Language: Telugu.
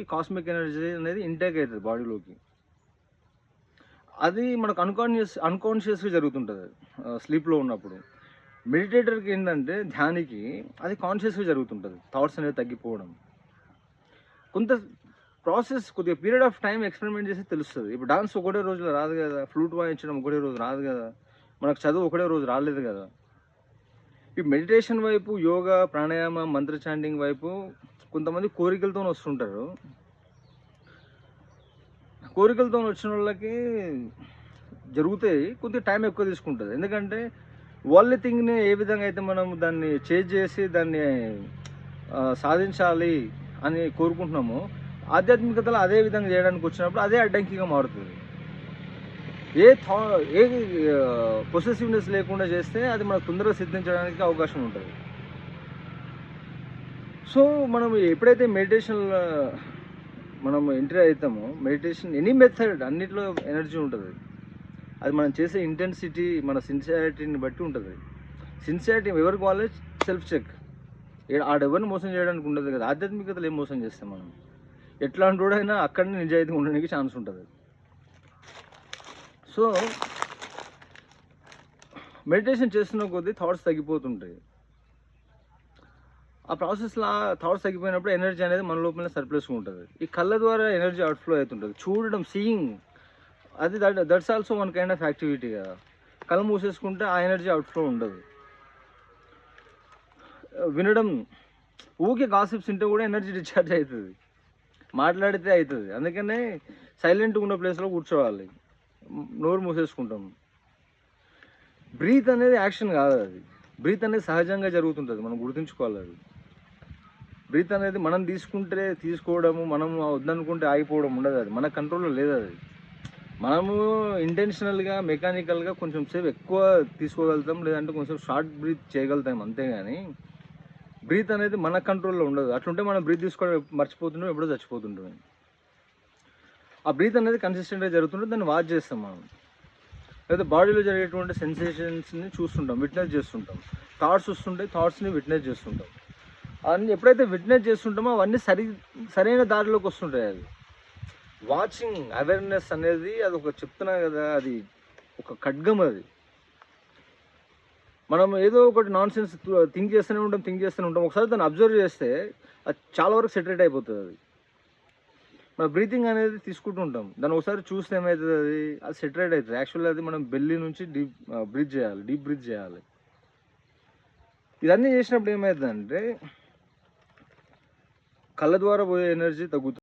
కాస్మిక్ ఎనర్జీ అనేది ఇంటేక్ అవుతుంది బాడీలోకి. అది మనకు అన్కాన్షియస్‌గా జరుగుతుంటది స్లీప్‌లో ఉన్నప్పుడు. మెడిటేటర్‌కి ఏంటంటే ధ్యానికి అది కాన్షియస్‌గా జరుగుతుంటది. థాట్స్ అనేవి తగ్గిపోవడం. కొంత ప్రాసెస్ కొద్దిగా పీరియడ్ ఆఫ్ టైమ్ ఎక్స్‌పెరిమెంట్ చేస్తే తెలుస్తది. ఇప్పుడు డాన్స్ ఒకటే రోజులో రాదు గదా! ఫ్లూట్ వాయించడం ఒకటే రోజు రాదు గదా! మనకు చదువు ఒకటే రోజు రాలేదు గదా! ఈ మెడిటేషన్ వైపు, యోగా, ప్రాణాయామ, మంత్ర చాంటింగ్ వైపు కొంతమంది కోరికలతోని వస్తుంటారు. కోరికలతోని వచ్చినోళ్ళకి జరుగుతాయి. కొద్దిగా టైం ఎక్కువ తీసుకుంటది. ఎందుకంటే వాళ్ళ థింగ్‌ని ఏ విధంగా అయితే మనం దాన్ని చేంజ్ చేసి దాన్ని సాధించాలి అని కోరుకుంటున్నామో, ఆధ్యాత్మికతలో అదే విధంగా చేయడానికి వచ్చినప్పుడు అదే అడ్డంకిగా మారుతది. ఏ థా ఏ పొసెసివ్‌నెస్ లేకుండా చేస్తే అది మనకు తొందరగా సిద్ధించడానికి అవకాశం ఉంటది. సో, మనం ఎప్పుడైతే మెడిటేషన్‌లో మనం ఎంటర్ అయితామో, మెడిటేషన్ ఎనీ మెథడ్ అన్నిట్లో ఎనర్జీ ఉంటది. అది మనం చేసే ఇంటెన్సిటీ, మన సిన్సియారిటీని బట్టి ఉంటది. సిన్సియారిటీ ఎవరికి వాళ్ళే సెల్ఫ్ చెక్. ఆడెవరిని మోసం చేయడానికి ఉండదు కదా! ఆధ్యాత్మికతలో ఏం మోసం చేస్తాం మనం? ఎట్లాంటోడైనా అక్కడనే నిజాయితీగా ఉండడానికి ఛాన్స్ ఉంటది. సో, మెడిటేషన్ చేస్తున్న కొద్దీ థాట్స్ తగ్గిపోతుంటాయి. ఆ ప్రాసెస్‌లో థాట్స్ తగ్గిపోయినప్పుడు ఎనర్జీ అనేది మన లోపలనే సర్ప్లస్‌గా ఉంటది. ఈ కళ్ళ ద్వారా ఎనర్జీ అవుట్‌ఫ్లో అయితుంటది. చూడడం, సీయింగ్ అది that's also one kind of activity కదా! కళ్ళు మూసేసుకుంటే ఆ ఎనర్జీ అవుట్‌ఫ్లో ఉండదు. వినడం, ఊకే గాసిప్స్ వింటే కూడా ఎనర్జీ డిశ్చార్జ్ అయితది. మాట్లాడితే అయితది. అందుకనే సైలెంట్‌గా ఉన్న ప్లేస్‌లో కూర్చోవాలి. నోరు మూసేసుకుంటాం. బ్రీత్ అనేది యాక్షన్ కాదది. బ్రీత్ అనేది సహజంగా జరుగుతుంటది. మనం గుర్తుంచుకోవాలది. బ్రీత్ అనేది మనం తీసుకుంటే తీసుకోవడము, మనం వద్దనుకుంటే ఆగిపోవడం ఉండదది. మన కంట్రోల్‌లో లేదది. మనము ఇంటెన్షనల్‌గా, మెకానికల్‌గా కొంచెం సేపు ఎక్కువ తీసుకోగలుగుతాం. లేదంటే కొంచెం షార్ట్ బ్రీత్ చేయగలుగుతాం అంతేగాని, బ్రీత్ అనేది మన కంట్రోల్‌లో ఉండదు. అట్లుంటే మనం బ్రీత్ తీసుకోవడం మర్చిపోతుంటాం, ఎప్పుడో చచ్చిపోతుంటాం. ఆ బ్రీత్ అనేది కన్సిస్టెంట్‌గా జరుగుతుంటే దాన్ని వాచ్ చేస్తాం మనం. లేదా బాడీలో జరిగేటువంటి సెన్సేషన్స్‌ని చూస్తుంటాం, విట్‌నెస్ చేస్తుంటాం. థాట్స్ వస్తుంటాయి, థాట్స్‌ని విట్‌నెస్ చేస్తుంటాం. అన్నీ ఎప్పుడైతే విట్‌నెస్ చేస్తుంటామో అవన్నీ సరైన దారిలోకి వస్తుంటాయి అవి. వాచింగ్ అవేర్‌నెస్ అనేది అదొక చెప్తున్నా కదా! అది ఒక ఖడ్గం అది. మనం ఏదో ఒకటి నాన్‌సెన్స్ థింక్ చేస్తూనే ఉంటాం. ఒకసారి దాన్ని అబ్జర్వ్ చేస్తే అది చాలా వరకు సెటరేట్ అయిపోతదది. మన బ్రీతింగ్ అనేది తీసుకుంటూ ఉంటాం. దాన్ని ఒకసారి చూస్తే ఏమైతదది, అది సెటరేట్ అయితది. యాక్చువల్‌గా అది మనం బెల్లీ నుంచి బ్రీత్ చేయాలి. డీప్ బ్రీత్ చేయాలి. ఇదన్నీ చేసినప్పుడు ఏమైతదంటే కళ్ళ ద్వారా పోయే ఎనర్జీ తగ్గుతుంది.